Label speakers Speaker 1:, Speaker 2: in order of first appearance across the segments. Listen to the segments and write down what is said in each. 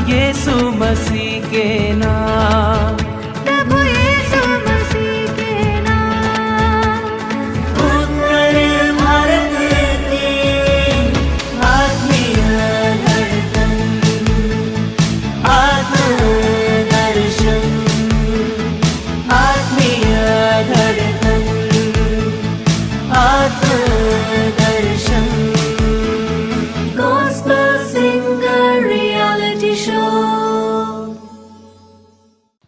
Speaker 1: यीशु मसीह के नाम,
Speaker 2: प्रभु यीशु मसीह के नाम।
Speaker 1: उत्तर भारत की आत्मीय धड़कन, आत्मदर्शन, आत्मीय धड़कन, आत्मदर्शन।
Speaker 2: Gospel Singer Reality Show।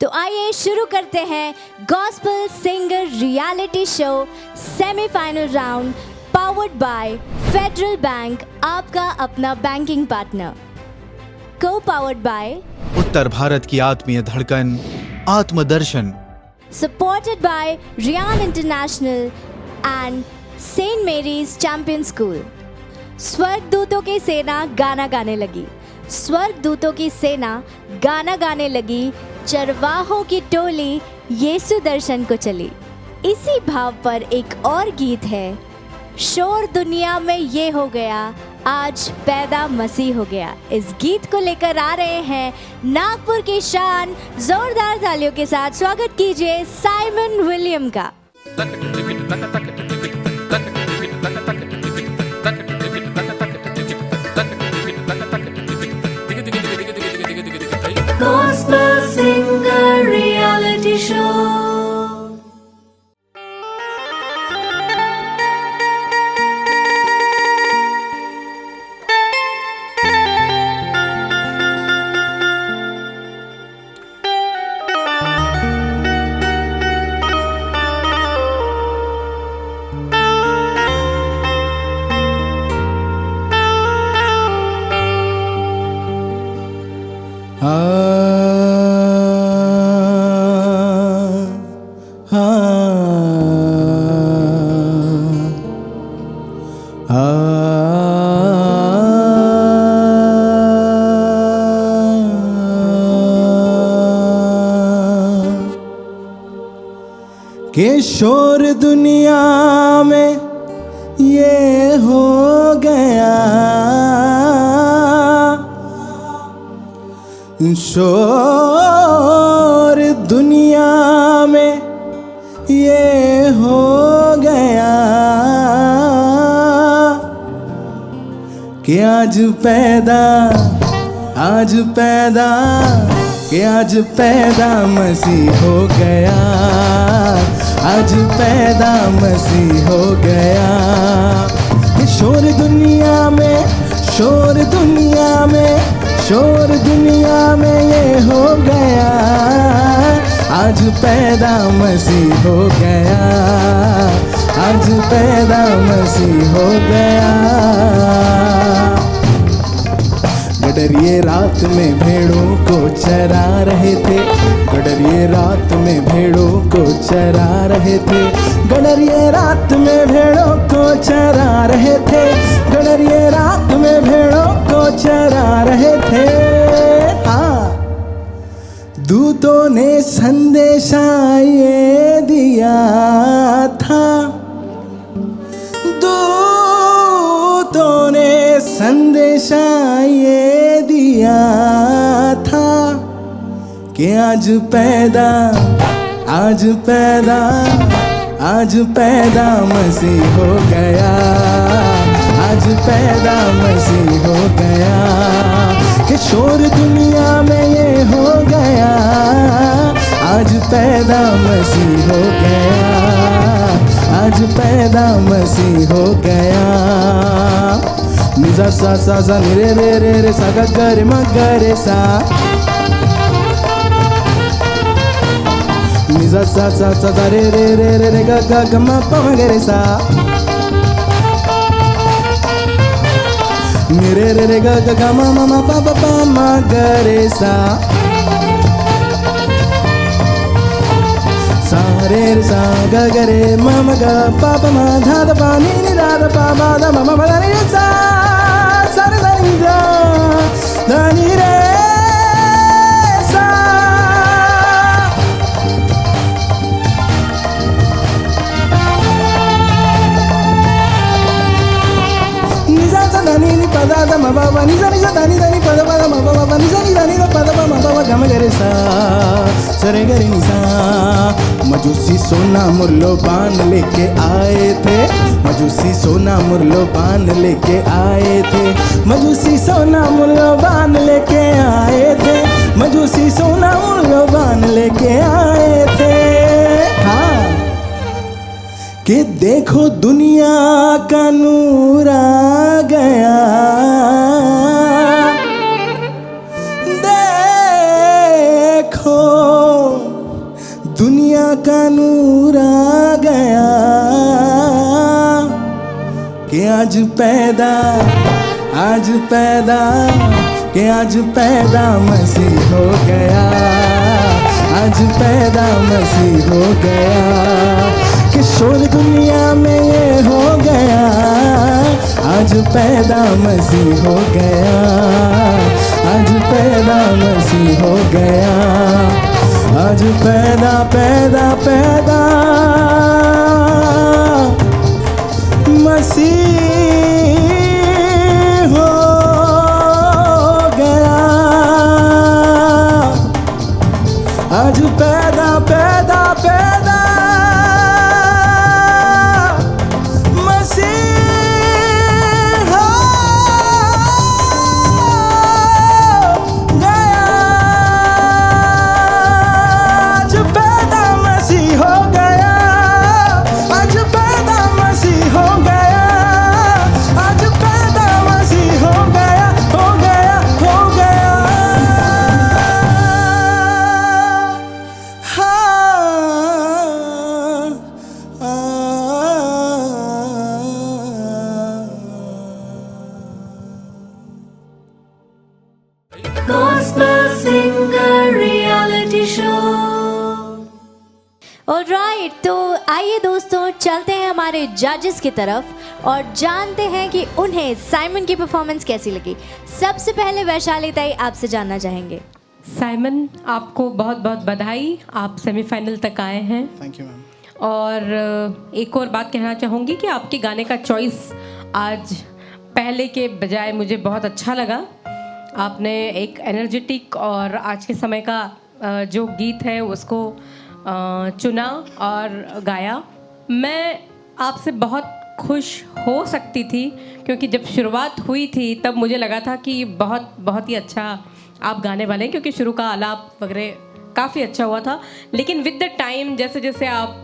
Speaker 3: तो आइए शुरू करते हैं gospel singer reality show semifinal round, powered by Federal Bank, आपका अपना बैंकिंग पार्टनर। को पावर्ड बाय
Speaker 4: उत्तर भारत की आत्मीय धड़कन, Atmadarshan.
Speaker 3: Supported by Ryan International and saint Mary's champion school. स्वर्गदूतों की सेना गाना गाने लगी, स्वर्गदूतों की सेना गाना गाने लगी, चरवाहों की टोली यीशु दर्शन को चली। इसी भाव पर एक और गीत है, शोर दुनिया में ये हो गया, आज पैदा मसीह हो गया। इस गीत को लेकर आ रहे हैं नागपुर की शान, जोरदार तालियों के साथ स्वागत कीजिए साइमन विलियम का।
Speaker 2: Gospel Singer Reality Show।
Speaker 5: के शोर दुनिया में ये हो गया, शोर दुनिया में ये हो गया, कि आज पैदा कि आज पैदा मसीह हो गया, आज पैदा मसीह हो गया। कि शोर दुनिया में ये हो गया, आज पैदा मसीह हो गया, आज पैदा मसीह हो गया। गडरिए रात में भेड़ों को चरा रहे थे, गडरिए रात में भेड़ों को चरा रहे थे, गडरिए रात में भेड़ों को चरा रहे थे, गडरिए रात में भेड़ों को चरा रहे थे। हाँ, दूतों ने संदेशा ये दिया था, दूतों ने संदेशा ये दिया था, कि आज पैदा मसीह हो गया, आज पैदा मसीह हो गया। कि शोर दुनिया में ये हो गया, आज पैदा मसीह हो गया, आज पैदा मसीह हो गया। निजा सा सा सा नि रे रे रे रे सा ग ग रे म ग रे सा, निजा सा सा सा सा रे रे रे रे रे ग ग ग म प म ग रे सा, नि रे रे रे ग ग ग म म म प प प म ग रे सा, सा रे रे सा ग ग रे म म ग प प म ध ध प नि नि ध ध प म ध म म म ध नि रे सा सा रे ध नि ध ध नि रे सा। नि सा सा ध नि नि प दा दा म प प नि सा नि सा दा नि प द प द म प प नि सा द प द प म प प ग म ग रे सा रे ग रे नि सा। मजूसी सोना मुरलो पान लेके आए थे, मजूसी सोना मुरलो पान लेके आए थे, मजूसी सोना मुरलो पान लेके आए थे, मजूसी सोना मुरलो पान लेके आए थे। हाँ कि देखो दुनिया का नूर आ गया, देखो दुनिया का नूर आ गया कि आज पैदा कि आज पैदा मसीह हो गया, आज पैदा मसीह हो गया कि शोर दुनिया में ये हो गया, आज पैदा मसीह हो गया, आज पैदा मसीह हो गया, आज पैदा पैदा पैदा मसीह हो गया, आज पैदा पैदा पैदा मसीह हो गया, आज पैदा मसीह हो गया, आज पैदा मसीह हो गया, आज पैदा मसीह हो गया, हो गया, हो गया।
Speaker 2: Gospel Singer Reality Show.
Speaker 3: Alright, तो आइए दोस्तों चलते हैं हमारे जजेस की तरफ और जानते हैं कि उन्हें साइमन की परफॉर्मेंस कैसी लगी। सबसे पहले वैशाली ताई आपसे जानना चाहेंगे।
Speaker 6: साइमन, आपको बहुत बहुत बधाई, आप सेमीफाइनल तक आए हैं।
Speaker 5: Thank you ma'am.
Speaker 6: और एक और बात कहना चाहूँगी कि आपके गाने का चॉइस आज पहले के बजाय मुझे बहुत अच्छा लगा। आपने एक एनर्जेटिक और आज के समय का जो गीत है उसको चुना और गाया। मैं आपसे बहुत खुश हो सकती थी क्योंकि जब शुरुआत हुई थी तब मुझे लगा था कि बहुत बहुत ही अच्छा आप गाने वाले हैं, क्योंकि शुरू का आलाप वगैरह काफ़ी अच्छा हुआ था। लेकिन विद द टाइम जैसे जैसे आप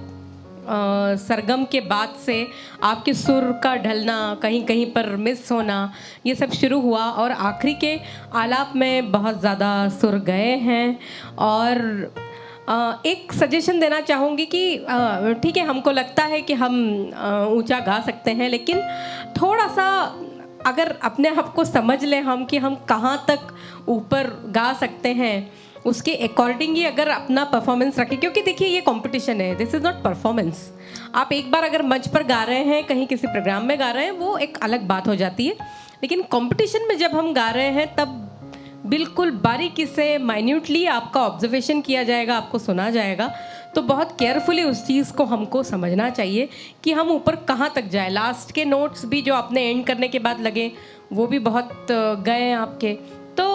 Speaker 6: सरगम के बाद से आपके सुर का ढलना, कहीं कहीं पर मिस होना, ये सब शुरू हुआ और आखिरी के आलाप में बहुत ज़्यादा सुर गए हैं। और एक सजेशन देना चाहूँगी कि ठीक है, हमको लगता है कि हम ऊंचा गा सकते हैं, लेकिन थोड़ा सा अगर अपने आप को समझ लें हम कि हम कहाँ तक ऊपर गा सकते हैं, उसके अकॉर्डिंग ही अगर अपना परफॉर्मेंस रखें। क्योंकि देखिए ये कंपटीशन है, दिस इज़ नॉट परफॉर्मेंस। आप एक बार अगर मंच पर गा रहे हैं, कहीं किसी प्रोग्राम में गा रहे हैं, वो एक अलग बात हो जाती है। लेकिन कंपटीशन में जब हम गा रहे हैं तब बिल्कुल बारीकी से माइन्यूटली आपका ऑब्जर्वेशन किया जाएगा, आपको सुना जाएगा। तो बहुत केयरफुली उस चीज़ को हमको समझना चाहिए कि हम ऊपर कहाँ तक जाए। लास्ट के नोट्स भी जो आपने एंड करने के बाद लगे वो भी बहुत गए आपके। तो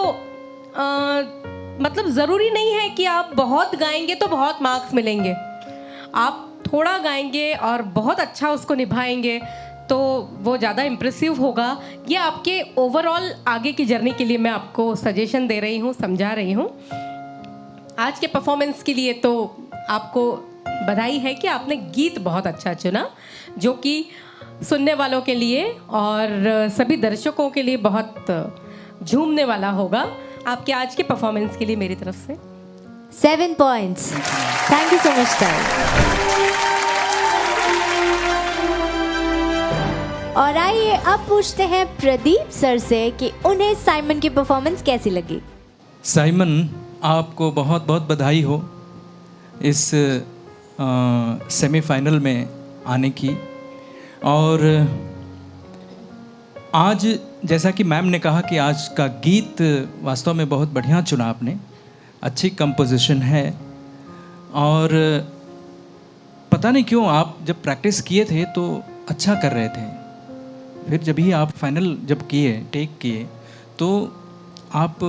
Speaker 6: मतलब ज़रूरी नहीं है कि आप बहुत गाएंगे तो बहुत मार्क्स मिलेंगे। आप थोड़ा गाएंगे और बहुत अच्छा उसको निभाएंगे तो वो ज़्यादा इम्प्रेसिव होगा। ये आपके ओवरऑल आगे की जर्नी के लिए मैं आपको सजेशन दे रही हूँ, समझा रही हूँ। आज के परफॉर्मेंस के लिए तो आपको बधाई है कि आपने गीत बहुत अच्छा चुना, जो कि सुनने वालों के लिए और सभी दर्शकों के लिए बहुत झूमने वाला होगा। आपके आज के परफॉर्मेंस के लिए मेरी तरफ से
Speaker 3: 7 points. Thank you so much ताई। और आइए अब पूछते हैं प्रदीप सर से कि उन्हें साइमन की परफॉर्मेंस कैसी लगी।
Speaker 7: साइमन, आपको बहुत बहुत बधाई हो इस सेमीफाइनल में आने की। और आज जैसा कि मैम ने कहा कि आज का गीत वास्तव में बहुत बढ़िया चुना आपने, अच्छी कंपोजिशन है। और पता नहीं क्यों आप जब प्रैक्टिस किए थे तो अच्छा कर रहे थे, फिर जब ही आप फाइनल जब किए, टेक किए, तो आप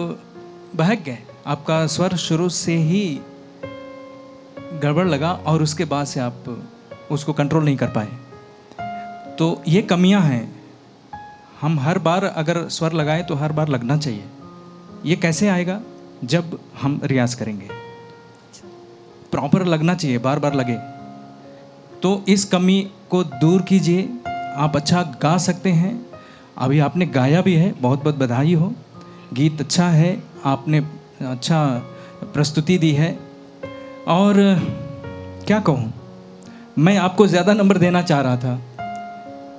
Speaker 7: बहक गए। आपका स्वर शुरू से ही गड़बड़ लगा और उसके बाद से आप उसको कंट्रोल नहीं कर पाए। तो ये कमियां हैं। हम हर बार अगर स्वर लगाएं तो हर बार लगना चाहिए। ये कैसे आएगा? जब हम रियाज करेंगे, प्रॉपर लगना चाहिए, बार बार लगे। तो इस कमी को दूर कीजिए, आप अच्छा गा सकते हैं। अभी आपने गाया भी है, बहुत बहुत बधाई हो। गीत अच्छा है, आपने अच्छा प्रस्तुति दी है। और क्या कहूँ, मैं आपको ज़्यादा नंबर देना चाह रहा था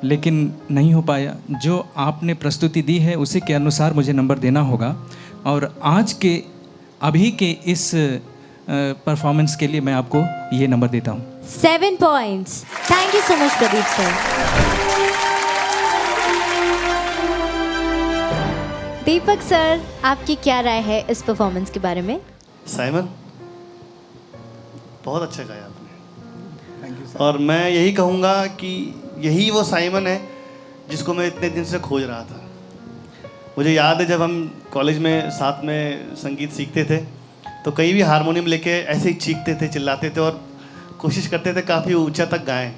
Speaker 7: लेकिन नहीं हो पाया। जो आपने प्रस्तुति दी है उसी के अनुसार मुझे नंबर देना होगा। और आज के अभी के इस परफॉर्मेंस के लिए मैं आपको ये नंबर देता हूँ।
Speaker 3: 7 points. Thank you so much, Pradeep sir. Deepak sir, आपकी क्या राय है इस परफॉर्मेंस के बारे में?
Speaker 8: साइमन, बहुत अच्छा गाया आपने। Thank you. और मैं यही कहूँगा कि यही वो साइमन है जिसको मैं इतने दिन से खोज रहा था। मुझे याद है जब हम कॉलेज में साथ में संगीत सीखते थे तो कहीं भी हारमोनियम लेके ऐसे ही चीखते थे, चिल्लाते थे और कोशिश करते थे काफ़ी ऊंचा तक गाएं।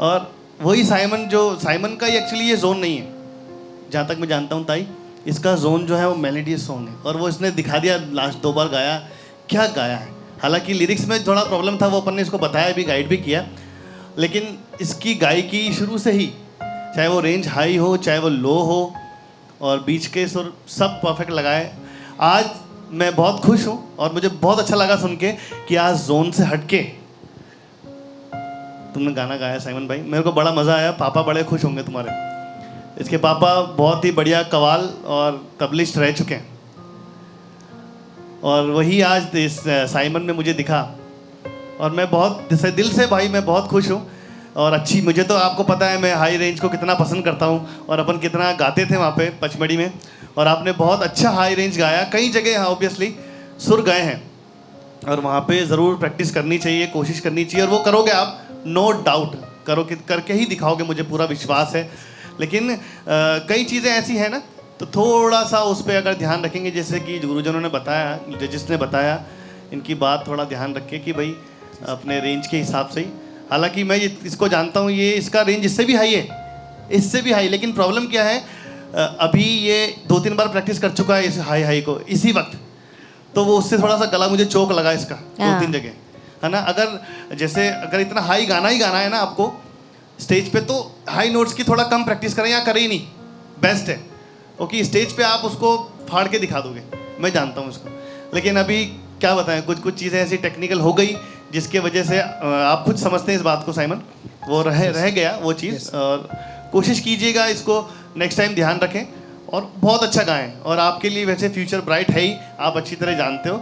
Speaker 8: और वही साइमन, जो साइमन का ही एक्चुअली ये जोन नहीं है, जहाँ तक मैं जानता हूँ ताई, इसका जोन जो है वो मेलोडियस सॉन्ग है। और वो इसने दिखा दिया, लास्ट 2 बार गाया, क्या गाया है। हालांकि लिरिक्स में थोड़ा प्रॉब्लम था, वो अपन ने इसको बताया भी, गाइड भी किया, लेकिन इसकी गायकी शुरू से ही, चाहे वो रेंज हाई हो चाहे वो लो हो, और बीच के सुर सब परफेक्ट लगाए। आज मैं बहुत खुश हूँ और मुझे बहुत अच्छा लगा सुन के कि आज जोन से हटके तुमने गाना गाया साइमन भाई। मेरे को बड़ा मज़ा आया। पापा बड़े खुश होंगे तुम्हारे। इसके पापा बहुत ही बढ़िया कवाल और तबलिस्ट रह चुके हैं और वही आज इस साइमन में मुझे दिखा। और मैं बहुत दिल से भाई मैं बहुत खुश हूँ। और अच्छी, मुझे तो आपको पता है मैं हाई रेंज को कितना पसंद करता हूँ और अपन कितना गाते थे वहाँ पे पचमढ़ी में। और आपने बहुत अच्छा हाई रेंज गाया। कई जगह ऑब्वियसली सुर गए हैं और वहाँ पे ज़रूर प्रैक्टिस करनी चाहिए, कोशिश करनी चाहिए, और वो करोगे आप, नो डाउट करके ही दिखाओगे, मुझे पूरा विश्वास है। लेकिन कई चीज़ें ऐसी हैं ना, तो थोड़ा सा उस पर अगर ध्यान रखेंगे, जैसे कि गुरुजनों ने बताया, जजिस ने बताया, इनकी बात थोड़ा ध्यान रखें कि भाई अपने रेंज के हिसाब से ही। हालांकि मैं इसको जानता हूँ, ये इसका रेंज इससे भी हाई है, इससे भी हाई। लेकिन प्रॉब्लम क्या है, अभी ये 2-3 बार प्रैक्टिस कर चुका है इस हाई को इसी वक्त, तो वो उससे थोड़ा सा गला मुझे चोक लगा इसका 2-3 जगह, है ना। अगर इतना हाई गाना ही गाना है ना आपको स्टेज पे, तो हाई नोट्स की थोड़ा कम प्रैक्टिस करें या करें ही नहीं, बेस्ट है। ओके, स्टेज पे आप उसको फाड़ के दिखा दोगे, मैं जानता हूँ उसको। लेकिन अभी क्या बताएं, कुछ चीज़ें ऐसी टेक्निकल हो गई जिसके वजह से आप खुद समझते हैं इस बात को साइमन, वो रह गया वो चीज़। और कोशिश कीजिएगा इसको नेक्स्ट टाइम ध्यान रखें और बहुत अच्छा गाएं। और आपके लिए वैसे फ्यूचर ब्राइट है ही, आप अच्छी तरह जानते हो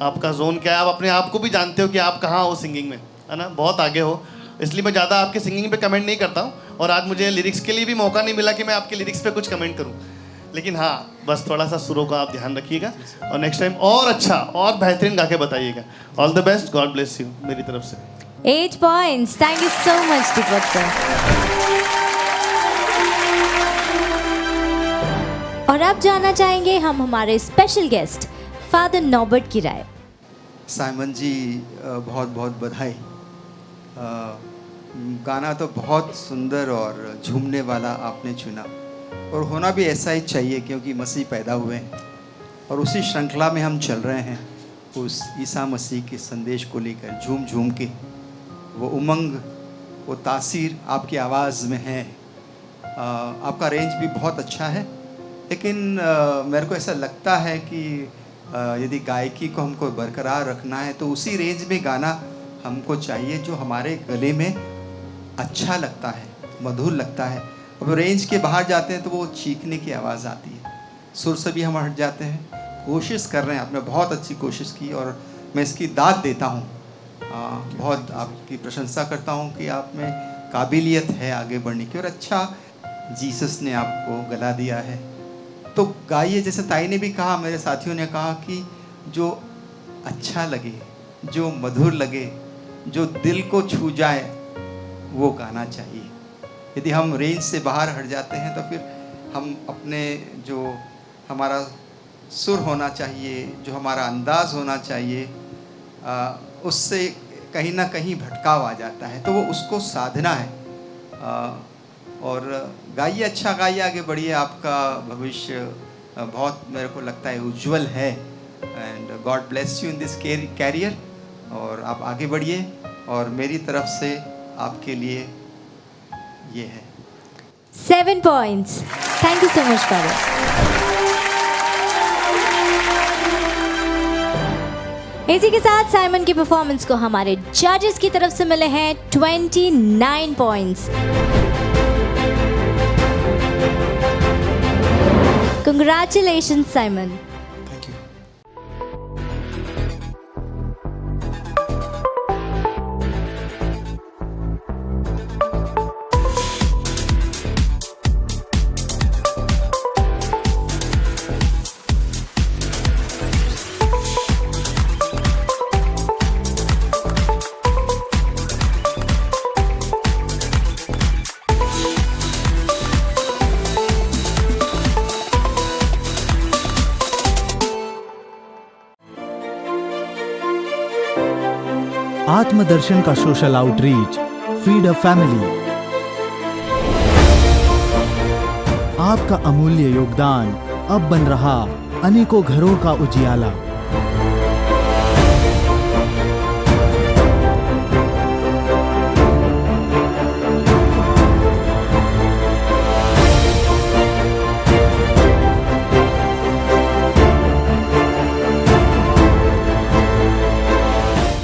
Speaker 8: आपका जोन क्या है, आप अपने आप को भी जानते हो कि आप कहाँ हो सिंगिंग में, है ना, बहुत आगे हो। इसलिए मैं ज़्यादा आपके सिंगिंग पे कमेंट नहीं करता हूँ। और आज मुझे लिरिक्स के लिए भी मौका नहीं मिला कि मैं आपके लिरिक्स पे कुछ कमेंट करूँ। लेकिन हाँ, बस थोड़ा सा सुरों का आप ध्यान रखिएगा और नेक्स्ट टाइम और अच्छा और बेहतरीन गा के बताइएगा। All the best, God bless you मेरी तरफ से।
Speaker 3: 8 points. Thank you so much, Deepak sir. और अब जानना चाहेंगे हम हमारे स्पेशल गेस्ट फादर नॉबर्ट की राय।
Speaker 9: साइमन जी, बहुत बहुत बधाई। गाना तो बहुत सुंदर और झूमने वाला आपने चुना, और होना भी ऐसा ही चाहिए क्योंकि मसीह पैदा हुए हैं और उसी श्रृंखला में हम चल रहे हैं, उस ईसा मसीह के संदेश को लेकर झूम झूम के। वो उमंग, वो तासीर आपकी आवाज़ में है। आपका रेंज भी बहुत अच्छा है, लेकिन मेरे को ऐसा लगता है कि यदि गायकी को हमको बरकरार रखना है तो उसी रेंज में गाना हमको चाहिए जो हमारे गले में अच्छा लगता है, मधुर लगता है। अब रेंज के बाहर जाते हैं तो वो चीखने की आवाज़ आती है, सुर से भी हम हट जाते हैं। कोशिश कर रहे हैं, आपने बहुत अच्छी कोशिश की और मैं इसकी दाद देता हूँ। बहुत आपकी प्रशंसा करता हूँ कि आप में काबिलियत है आगे बढ़ने की, और अच्छा जीसस ने आपको गला दिया है। तो गाइए, जैसे ताई ने भी कहा, मेरे साथियों ने कहा कि जो अच्छा लगे, जो मधुर लगे, जो दिल को छू जाए, वो गाना चाहिए। यदि हम रेंज से बाहर हट जाते हैं तो फिर हम अपने जो हमारा सुर होना चाहिए, जो हमारा अंदाज़ होना चाहिए, उससे कहीं ना कहीं भटकाव आ जाता है। तो वो उसको साधना है। और गाइए, अच्छा गाइए, आगे बढ़िए। आपका भविष्य बहुत मेरे को लगता है उज्जवल है। And God bless you in this career. और आप आगे बढ़िए। और मेरी तरफ से आपके लिए ये है
Speaker 3: 7 points. Thank you so much, Farah. इसी के साथ साइमन की परफॉर्मेंस को हमारे जजेस की तरफ से मिले हैं 29 points. Congratulation Simon.
Speaker 4: Thank you. Atmadarshan का social outreach, feed a family. आपका अमूल्य योगदान अब बन रहा अनेकों घरों का उजियाला।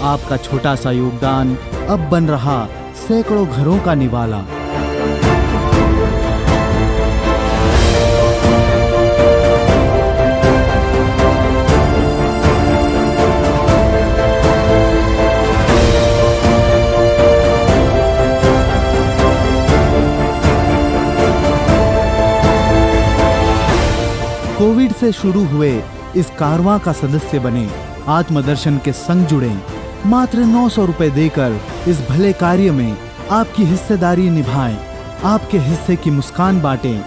Speaker 4: आपका छोटा सा योगदान अब बन रहा सैकड़ों घरों का निवाला। कोविड से शुरू हुए इस कारवां का सदस्य बने, आत्मदर्शन के संग जुड़े। मात्र 900 रुपए देकर इस भले कार्य में आपकी हिस्सेदारी निभाएं, आपके हिस्से की मुस्कान बांटें।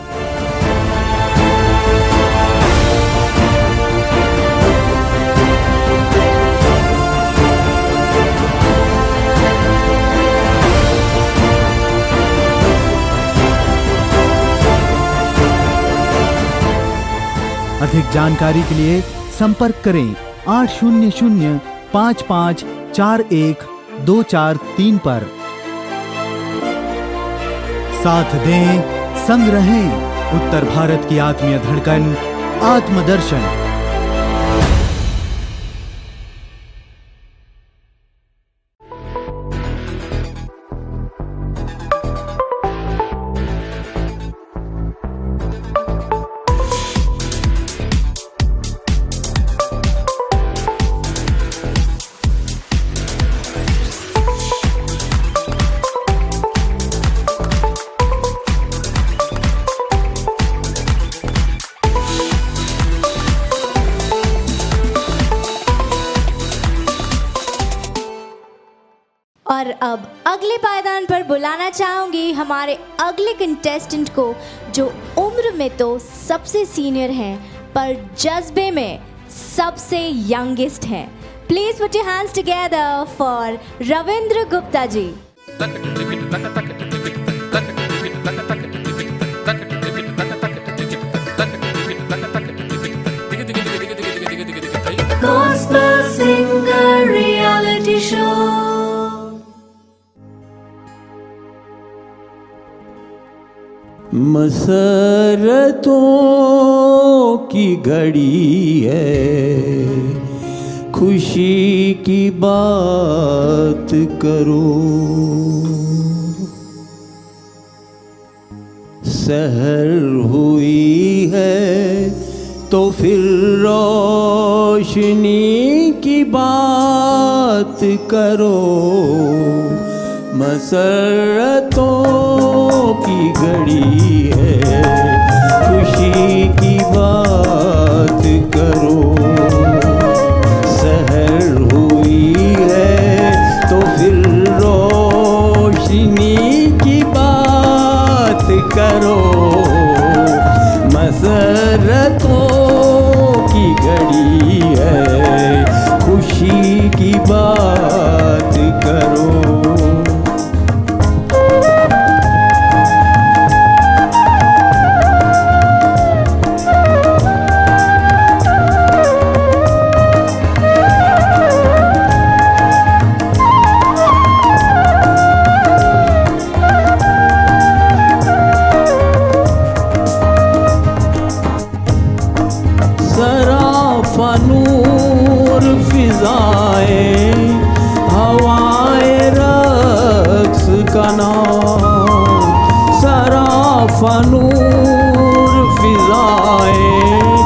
Speaker 4: अधिक जानकारी के लिए संपर्क करें 800-5541-243 पर। साथ दें, संग रहें, उत्तर भारत की आत्मीय धड़कन आत्मदर्शन।
Speaker 3: और अब अगले पायदान पर बुलाना चाहूंगी हमारे अगले कंटेस्टेंट को, जो उम्र में तो सबसे सीनियर हैं पर जज्बे में सबसे यंगेस्ट हैं। Please put your hands together for Ravindra Gupta ji.
Speaker 2: Gospel Singer Reality Show.
Speaker 1: मसरतों की घड़ी है, खुशी की बात करो। सहर हुई है तो फिर रोशनी की बात करो। मसरतों की घड़ी है, खुशी की बात करो। सहर हुई है तो फिर रोशनी की बात मसरतों की घड़ी है, खुशी की बात करो। सराफा नूर फिजाएं, हवाएं रक्स का नाम। सराफा नूर फिजाएं,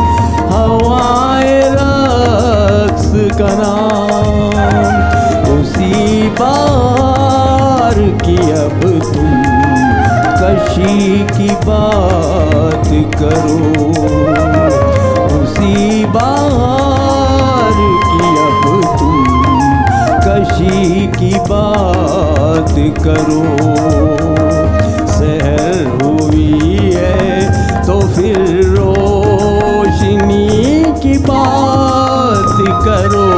Speaker 1: हवाएं रक्स का नाम। उसी बार की अब तुम कशी की बात करो। उसी बार की अब तुम कशी की बात करो। सहर हुई है तो फिर रोशनी की बात करो।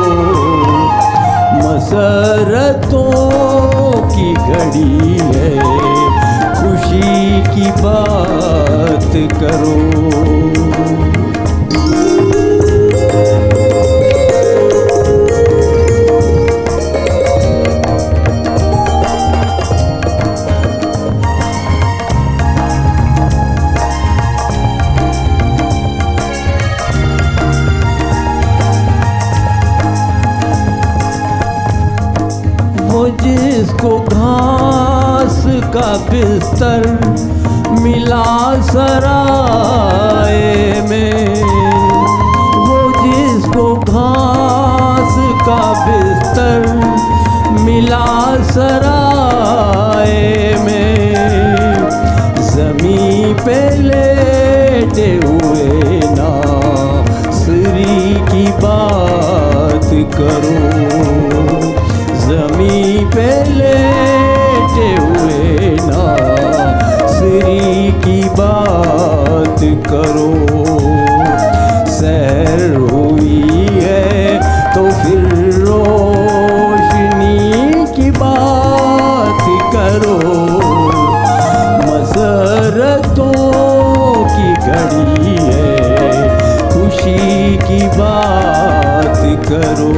Speaker 1: मसरतों की घड़ी है, खुशी की बात करो। वो जिसको घास का बिस्तर मिला सराय में, वो जिसको घास का बिस्तर मिला सराय में, ज़मीं पे लेटे हुए नासरी की बात करो। ज़मीं पे लेटे हुए नासरी की बात करो। सहर हुई है तो फिर रोशनी की बात करो। मसरतों की घड़ी है, खुशी की बात करो।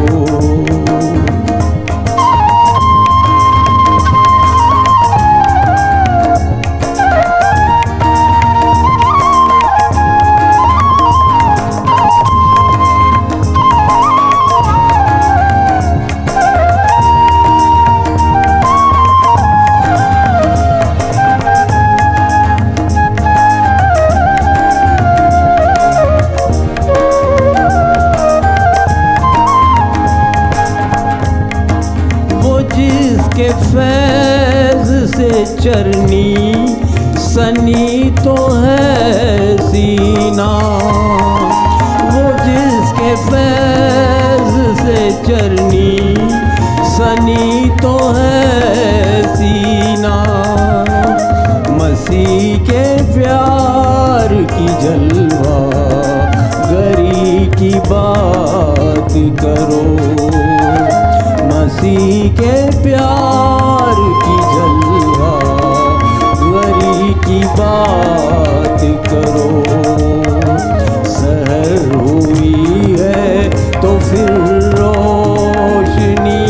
Speaker 1: जिसके फैज़ से चरनी सनी तो है सीना। वो जिसके फैज़ से चरनी सनी तो है सीना। मसीह के प्यार की जलवा गरी की बात करो। मसीह के प्यार की जलवा गरी की बात करो। सहर हुई है तो फिर रोशनी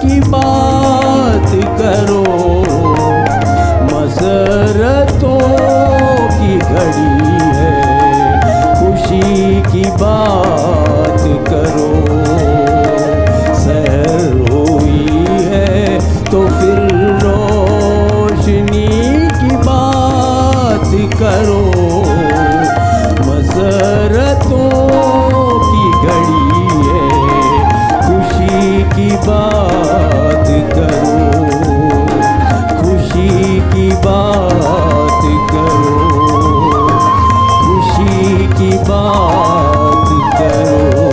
Speaker 1: की बात करो। मसरतों की घड़ी है, खुशी की बात करो। सहर हुई है तो फिर रोशनी की बात करो। मसरतों की घड़ी है, खुशी की बात करो। खुशी की बात करो। खुशी की बात करो।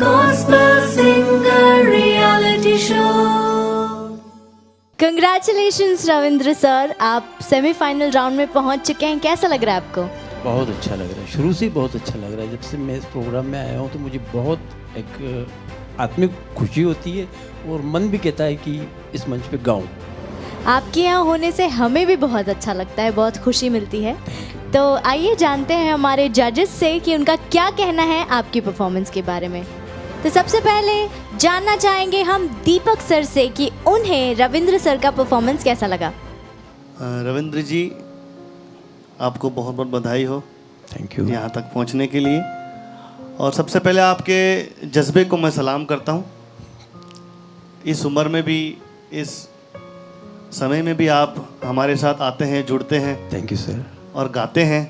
Speaker 2: Gospel Singer Reality Show.
Speaker 3: Congratulations, Ravindra sir, आप सेमीफाइनल राउंड में पहुंच चुके हैं, कैसा लग रहा है आपको?
Speaker 1: बहुत अच्छा लग रहा है, शुरू से ही बहुत अच्छा लग रहा है। जब से मैं इस प्रोग्राम में आया हूँ तो मुझे बहुत एक आत्मिक खुशी होती है और मन भी कहता है कि इस मंच पे गाऊं।
Speaker 3: आपके यहाँ होने से हमें भी बहुत अच्छा लगता है, बहुत खुशी मिलती है। तो आइए जानते हैं हमारे जजेस से कि उनका क्या कहना है आपकी परफॉर्मेंस के बारे में। तो सबसे पहले जानना चाहेंगे हम दीपक सर से कि उन्हें रविंद्र सर का परफॉर्मेंस कैसा लगा।
Speaker 8: रविंद्र जी, आपको बहुत बहुत बधाई हो
Speaker 1: थैंक यू।
Speaker 8: यहाँ तक पहुँचने के लिए। और सबसे पहले आपके जज्बे को मैं सलाम करता हूँ। इस उम्र में भी, इस समय में भी आप हमारे साथ आते हैं, जुड़ते हैं।
Speaker 1: Thank you sir.
Speaker 8: और गाते हैं।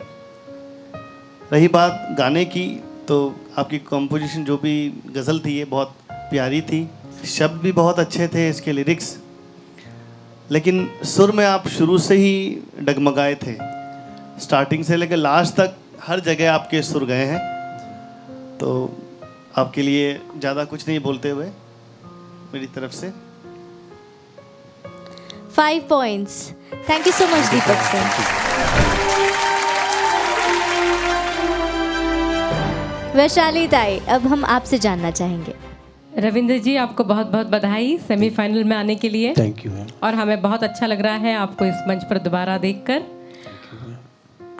Speaker 8: रही बात गाने की, तो आपकी कंपोजिशन जो भी गज़ल थी ये बहुत प्यारी थी, शब्द भी बहुत अच्छे थे, इसके लिरिक्स। लेकिन सुर में आप शुरू से ही डगमगाए थे, स्टार्टिंग से लेकर लास्ट तक हर जगह आपके सुर गए हैं। तो आपके लिए ज़्यादा कुछ नहीं बोलते हुए मेरी तरफ से
Speaker 3: 5 points। Thank you so much Deepak sir. Vaishali ताई, अब हम आपसे जानना चाहेंगे।
Speaker 6: रविंद्र जी, आपको बहुत बहुत बधाई सेमीफाइनल में आने के लिए।
Speaker 1: Thank you ma'am.
Speaker 6: और हमें बहुत अच्छा लग रहा है आपको इस मंच पर दोबारा देखकर।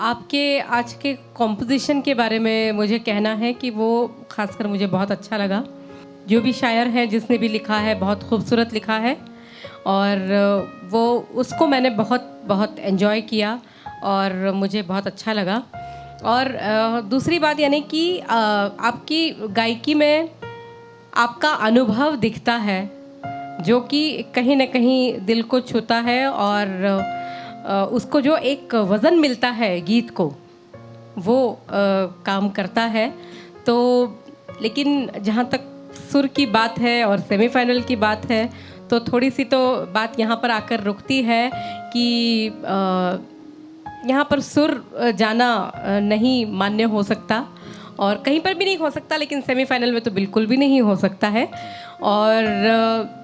Speaker 6: आपके आज के कॉम्पोजिशन के बारे में मुझे कहना है कि वो खासकर मुझे बहुत अच्छा लगा। जो भी शायर है, जिसने भी लिखा है, बहुत खूबसूरत लिखा है और वो उसको मैंने बहुत बहुत एंजॉय किया और मुझे बहुत अच्छा लगा। और दूसरी बात यानी कि आपकी गायकी में आपका अनुभव दिखता है, जो कि कहीं ना कहीं दिल को छूता है और उसको जो एक वज़न मिलता है गीत को, वो काम करता है। तो लेकिन जहाँ तक सुर की बात है और सेमीफाइनल की बात है, तो थोड़ी सी तो बात यहाँ पर आकर रुकती है कि यहाँ पर सुर जाना नहीं मान्य हो सकता और कहीं पर भी नहीं हो सकता, लेकिन सेमीफाइनल में तो बिल्कुल भी नहीं हो सकता है। और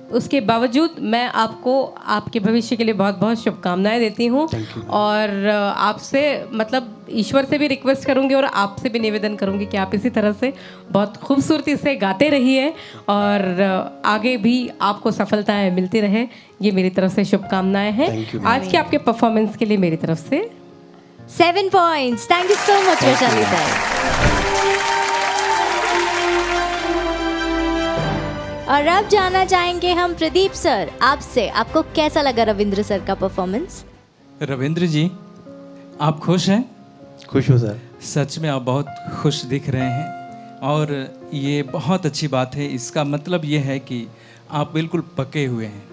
Speaker 6: उसके बावजूद मैं आपको आपके भविष्य के लिए बहुत बहुत शुभकामनाएं देती हूँ। और आपसे मतलब ईश्वर से भी रिक्वेस्ट करूँगी और आपसे भी निवेदन करूँगी कि आप इसी तरह से बहुत खूबसूरती से गाते रहिए और आगे भी आपको सफलताएं मिलती रहे, ये मेरी तरफ से शुभकामनाएं हैं। आज के आपके परफॉर्मेंस के लिए मेरी तरफ से
Speaker 3: 7 points। Thank you so much Vaishali ताई। और अब जानना चाहेंगे हम प्रदीप सर आपसे, आपको कैसा लगा रविंद्र सर का परफॉर्मेंस?
Speaker 7: रविंद्र जी, आप खुश हैं?
Speaker 1: खुश हो सर।
Speaker 7: सच में आप बहुत खुश दिख रहे हैं और ये बहुत अच्छी बात है। इसका मतलब ये है कि आप बिल्कुल पके हुए हैं।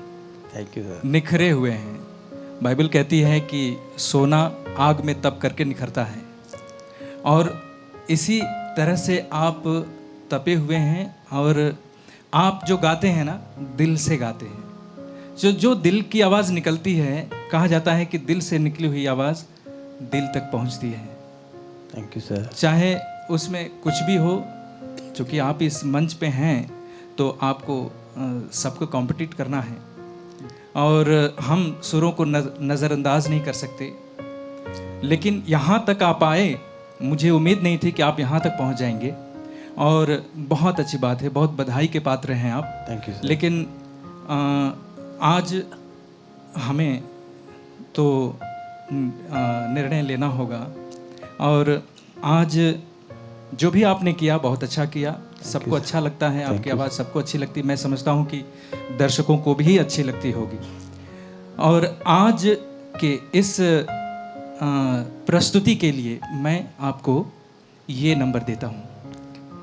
Speaker 1: Thank you sir.
Speaker 7: निखरे हुए हैं। बाइबल कहती है कि सोना आग में तप करके निखरता है और इसी तरह से आप तपे हुए हैं। और आप जो गाते हैं ना, दिल से गाते हैं। जो दिल की आवाज़ निकलती है, कहा जाता है कि दिल से निकली हुई आवाज़ दिल तक पहुंचती है।
Speaker 1: Thank you sir.
Speaker 7: चाहे उसमें कुछ भी हो, चूँकि आप इस मंच पे हैं तो आपको सबको कॉम्पिटिट करना है और हम सुरों को नज़रअंदाज नहीं कर सकते। लेकिन यहाँ तक आप आए, मुझे उम्मीद नहीं थी कि आप यहाँ तक पहुँच जाएंगे और बहुत अच्छी बात है, बहुत बधाई के पात्र हैं आप।
Speaker 1: Thank you sir.
Speaker 7: लेकिन आज हमें तो निर्णय लेना होगा और आज जो भी आपने किया बहुत अच्छा किया। सबको अच्छा लगता है, आपकी आवाज़ सबको अच्छी लगती है। मैं समझता हूँ कि दर्शकों को भी अच्छी लगती होगी। और आज के इस प्रस्तुति के लिए मैं आपको ये नंबर देता हूँ।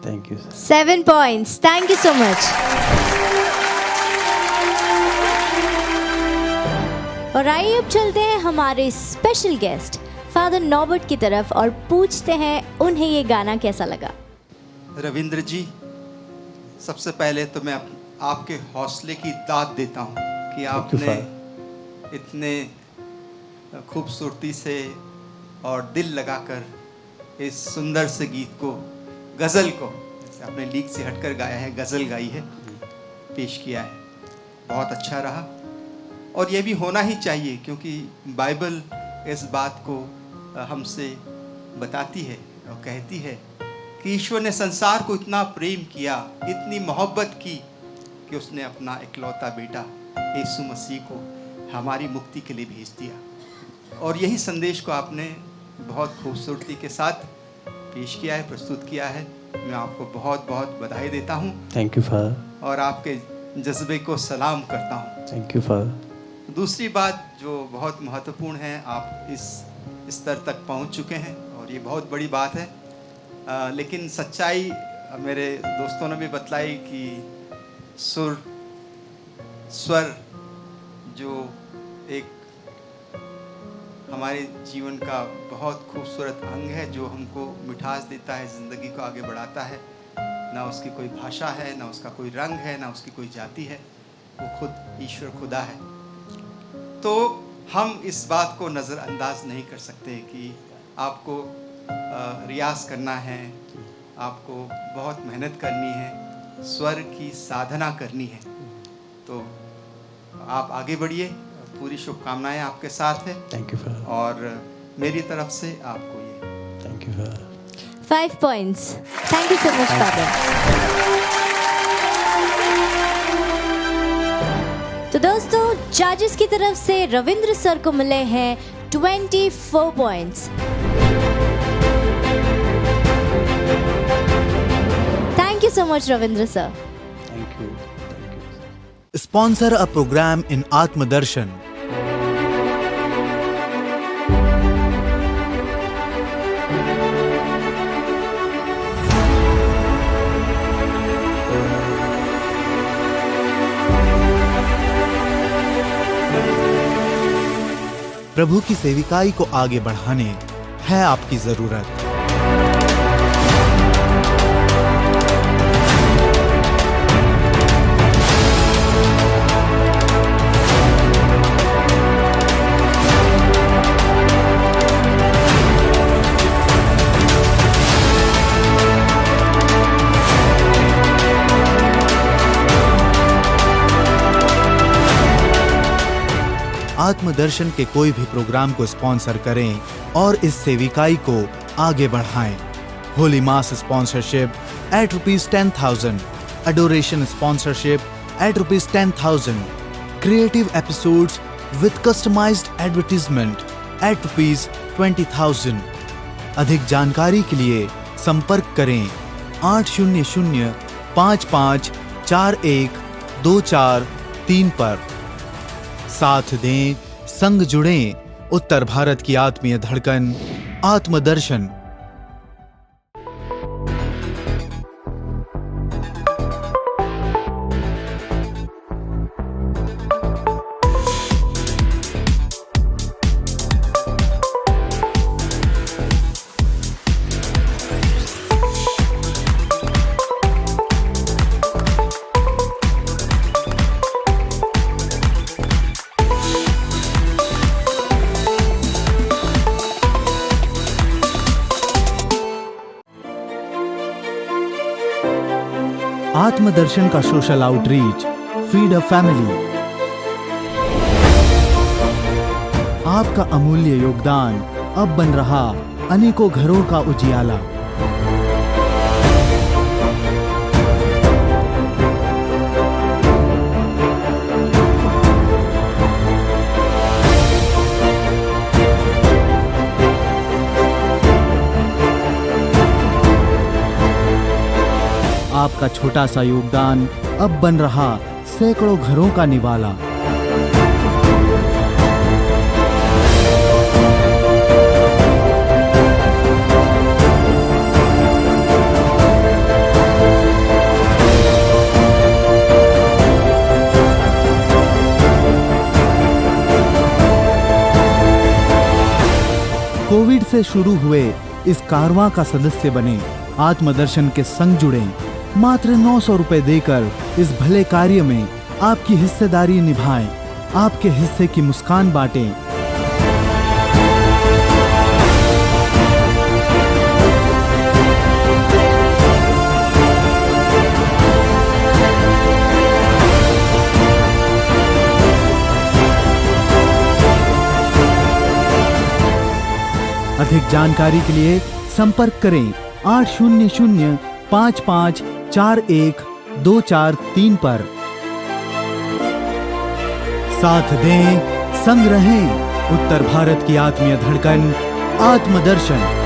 Speaker 1: Thank you sir.
Speaker 3: 7 points। Thank you so much. और आइए अब चलते हैं हमारे स्पेशल गेस्ट फादर नॉबर्ट की तरफ और पूछते हैं उन्हें ये गाना कैसा लगा।
Speaker 9: रविंद्र जी, सबसे पहले तो मैं आपके हौसले की दाद देता हूँ कि आपने इतने खूबसूरती से और दिल लगाकर इस सुंदर से गीत को, गज़ल को, अपने लीक से हटकर गाया है, गज़ल गाई है, पेश किया है। बहुत अच्छा रहा। और ये भी होना ही चाहिए, क्योंकि बाइबल इस बात को हमसे बताती है और कहती है कि ईश्वर ने संसार को इतना प्रेम किया, इतनी मोहब्बत की कि उसने अपना इकलौता बेटा यीशु मसीह को हमारी मुक्ति के लिए भेज दिया। और यही संदेश को आपने बहुत खूबसूरती के साथ पेश किया है, प्रस्तुत किया है। मैं आपको बहुत बहुत बधाई देता हूँ।
Speaker 1: Thank you father.
Speaker 9: और आपके जज्बे को सलाम करता हूँ।
Speaker 1: Thank you father.
Speaker 9: दूसरी बात जो बहुत महत्वपूर्ण है, आप इस स्तर तक पहुँच चुके हैं और ये बहुत बड़ी बात है। लेकिन सच्चाई मेरे दोस्तों ने भी बतलाई कि स्वर जो एक हमारे जीवन का बहुत खूबसूरत अंग है, जो हमको मिठास देता है, ज़िंदगी को आगे बढ़ाता है। ना उसकी कोई भाषा है, ना उसका कोई रंग है, ना उसकी कोई जाति है, वो खुद ईश्वर खुदा है। तो हम इस बात को नज़रअंदाज नहीं कर सकते कि आपको रियाज करना है, आपको बहुत मेहनत करनी है, स्वर की साधना करनी है। तो आप आगे बढ़िए, पूरी शुभकामनाएं आपके साथ है।
Speaker 1: Thank you father.
Speaker 9: और मेरी तरफ से आपको ये
Speaker 1: thank you father.
Speaker 3: 5 points. Thank you so much, Father. तो दोस्तों, जजेस की तरफ से रविंद्र सर को मिले हैं 24 points. Thank you so much, Ravindra sir.
Speaker 1: Thank you. Thank you.
Speaker 4: Sponsor a program in Atmadarshan. प्रभु की सेविकाई को आगे बढ़ाने है आपकी जरूरत। आत्मदर्शन के कोई भी प्रोग्राम को स्पॉन्सर करें और इस सेविकाई को आगे बढ़ाएं। होली मास sponsorship at ₹10,000, adoration sponsorship at ₹10,000, creative episodes with customized advertisement at ₹20,000। अधिक जानकारी के लिए संपर्क करें 800-554124 पर। साथ दें, संग जुड़ें, उत्तर भारत की आत्मीय धड़कन आत्मदर्शन। आत्मदर्शन का social outreach, feed a family. आपका अमूल्य योगदान अब बन रहा अनेकों घरों का उजियाला। आपका छोटा सा योगदान अब बन रहा सैकड़ों घरों का निवाला। कोविड से शुरू हुए इस कारवां का सदस्य बने, आत्मदर्शन के संग जुड़े। मात्र 900 रुपए देकर इस भले कार्य में आपकी हिस्सेदारी निभाएं, आपके हिस्से की मुस्कान बांटें। अधिक जानकारी के लिए संपर्क करें 800-5541-243 पर। साथ दें, संग रहें। उत्तर भारत की आत्मीय धड़कन, आत्मदर्शन।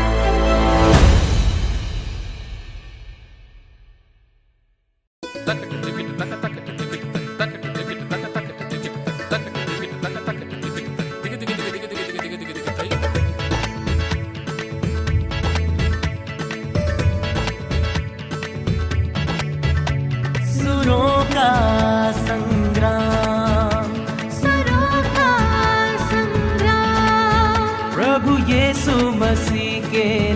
Speaker 10: सुरों का संग्राम, प्रभु यीशु मसीह के